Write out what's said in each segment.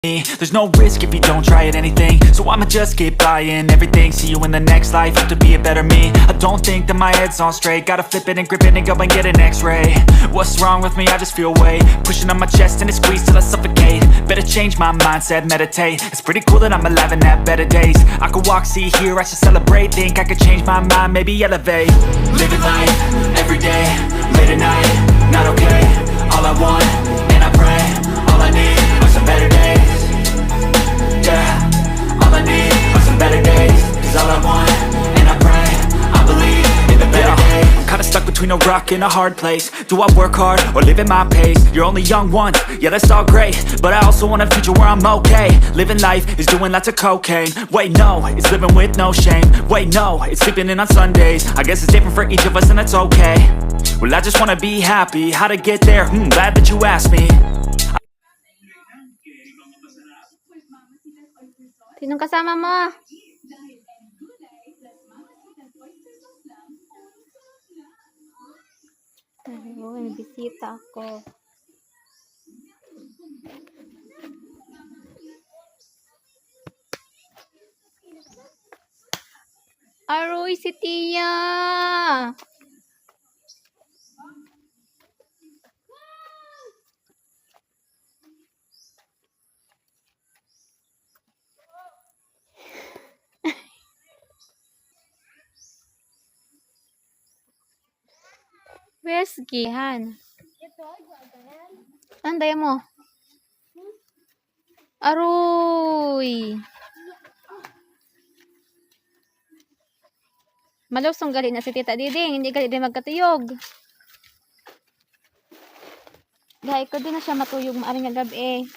There's no risk if you don't try at anything, so I'ma just keep buying everything. See you in the next life, have to be a better me. I don't think that my head's on straight, gotta flip it and grip it and go and get an x-ray. What's wrong with me? I just feel weight pushing on my chest and it squeezes till I suffocate. Better change my mindset, meditate. It's pretty cool that I'm alive and have better days. I could walk, see, hear, I should celebrate. Think I could change my mind, maybe elevate. Living life, everyday, late at night, not okay. All I want, and I pray, all I need are some better days. Yeah, all I need are some better days. Cause all I want, and I pray, I believe in the better days. I'm kinda stuck between a rock and a hard place. Do I work hard or live at my pace? You're only young once, yeah that's all great, but I also want a future where I'm okay. Living life is doing lots of cocaine. Wait no, it's living with no shame. Wait no, it's sleeping in on Sundays. I guess it's different for each of us and that's okay. Well I just wanna be happy. How to get there? Glad that you asked me. Sinong kasama mo? Ay, may bisita ako. Aroy, si Tia! Where's Gihan? Anday mo? Aroy! Malusong gali na si Tita Diding. Hindi gali din magkatuyog. Dahil ko din na siya matuyog maaring nga gabi.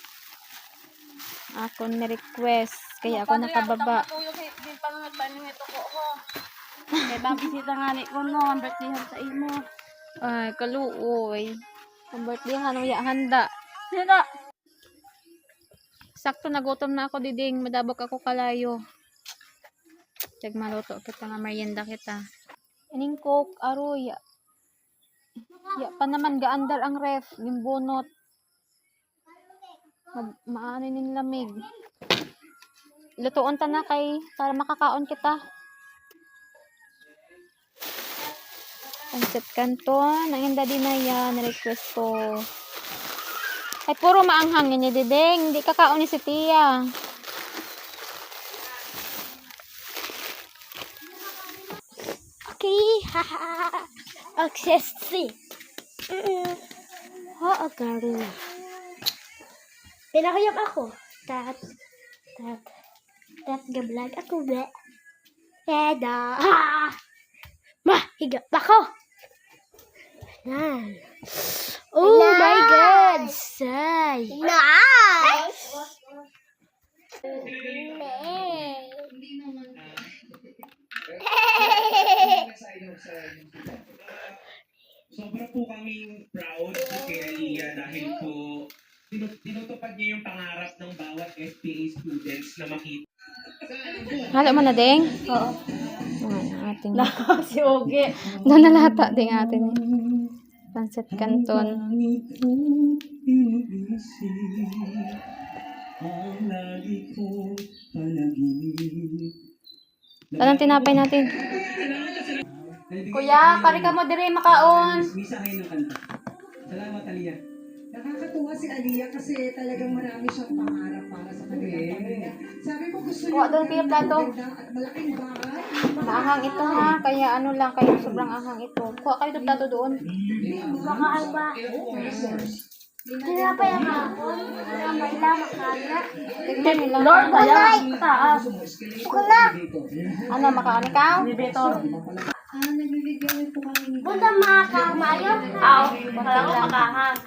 Ako ni-request. Kaya ako nakababa. Din pa nga paning ito ko. Kay babisita nga ni ko no, ang birthday sa imo. Ay, kaluoy. Ang birthday nga nung handa. Sino? Sakto nagutom na ako, Diding. Madabok ako kalayo. Tag maluto kita nga merienda kita. Ining coke, aroy. Ya pa naman gaandar ang ref, yung bunot. Maano ning lamig. Lutuon ta na kay para makakaon kita. Pancit Canton, ang hinda din na yan, request ko. Ay, puro maanghang yun, Diding. Hindi kakaon ni si Tia. Okay, haha. Access C. Oo, Carla. Pinakayap ako. Tat gablag ako ba? Heda. Higap ako. Yan. Oh nice. My God. Say. Nice. Sobra po kaming proud kay Aliyah dahil po tinutupad niya yung pangarap ng bawat FPA students na makita. Halo mo na, Ding? Oo. Ay, ating. Si Oge. Nanalata ding atin. Pancit Canton. Anong tinapay natin? Kuya, kari ka mo dire makaon. Misahin ng kanta. Salamat, Aliyah. Nakakatuwa si Aliyah kasi talagang marami siyang pangarap para sa kanilang pamilya. Sabi ko gusto Kuha niya doon kayo plato. magandang at malaking bahay. Maanghang ito ha, kaya ano lang, kaya sobrang anghang ito. Kuha kayo doon plato doon. Baka alba. Tinapay ang hapon. Kamayla makana. Tignan nila. Lord, bayan. Taas. Kuna. Ano, makaon ikaw? Bibitor. Nagbibigyan po kami ng Bunda makakamayo. Aw, baka lang ako makahang.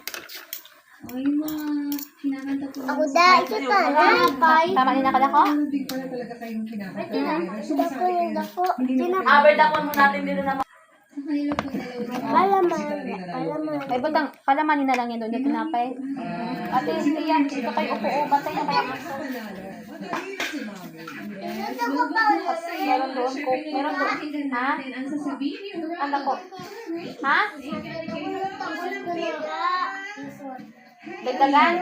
kinakanta po. Ako da, ito tanapay. Tama din nakala ko? Hindi pala talaga kayong kinakanta. Aberdakon mo natin dito na Palaman. Ay, butang, palamanin na lang yan doon yung tinapay. Ate, hindi yan. Dito kayo upo-o. Bantay na kayo. Meron doon, coke. Meron doon. Ha? Ano ko? Ha? Dagdagan?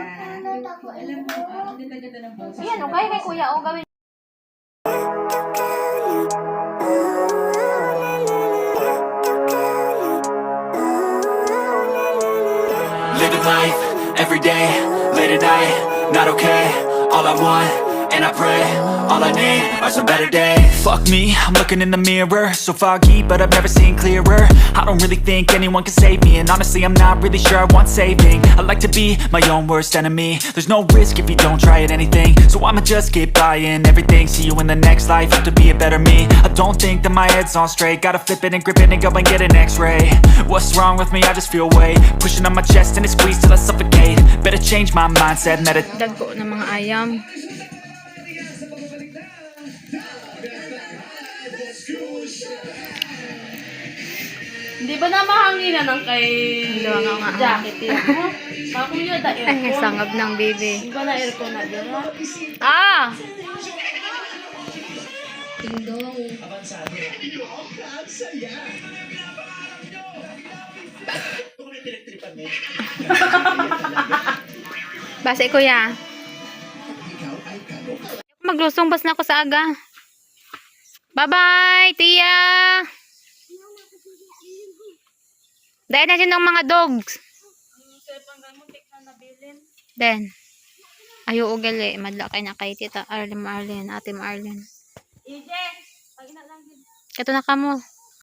Alam mo, ang ganda-ganda ng boses. Ayan, okay kay kuya. O, gawin. Living life, everyday, late at night, not okay. All I want, and I pray, all I need are some better days. Fuck me, I'm looking in the mirror, so foggy, but I've never seen clearer. I don't really think anyone can save me, and honestly I'm not really sure I want saving. I like to be my own worst enemy. There's no risk if you don't try at anything, so I'ma just keep buying everything. See you in the next life, have to be a better me. I don't think that my head's on straight, gotta flip it and grip it and go and get an x-ray. What's wrong with me? I just feel weight pushing on my chest and it squeezes till I suffocate. Better change my mindset, meditate. Dagko ng mga ayam. Di ba na mahanginan ng kay Hindi nga. jacket yun? Ako yun na Ay, aircon. sangab ng baby. Di ba na aircon na dyan? Ah! Base kuya. Maglusong bas na ako sa aga. Bye-bye, Tia! Dahil na siya ng mga dogs. Then, ayo ugali. Madla kay na kay Tita Arlene, Ate Marlene. Ije, pag na lang din. Ito na kamo.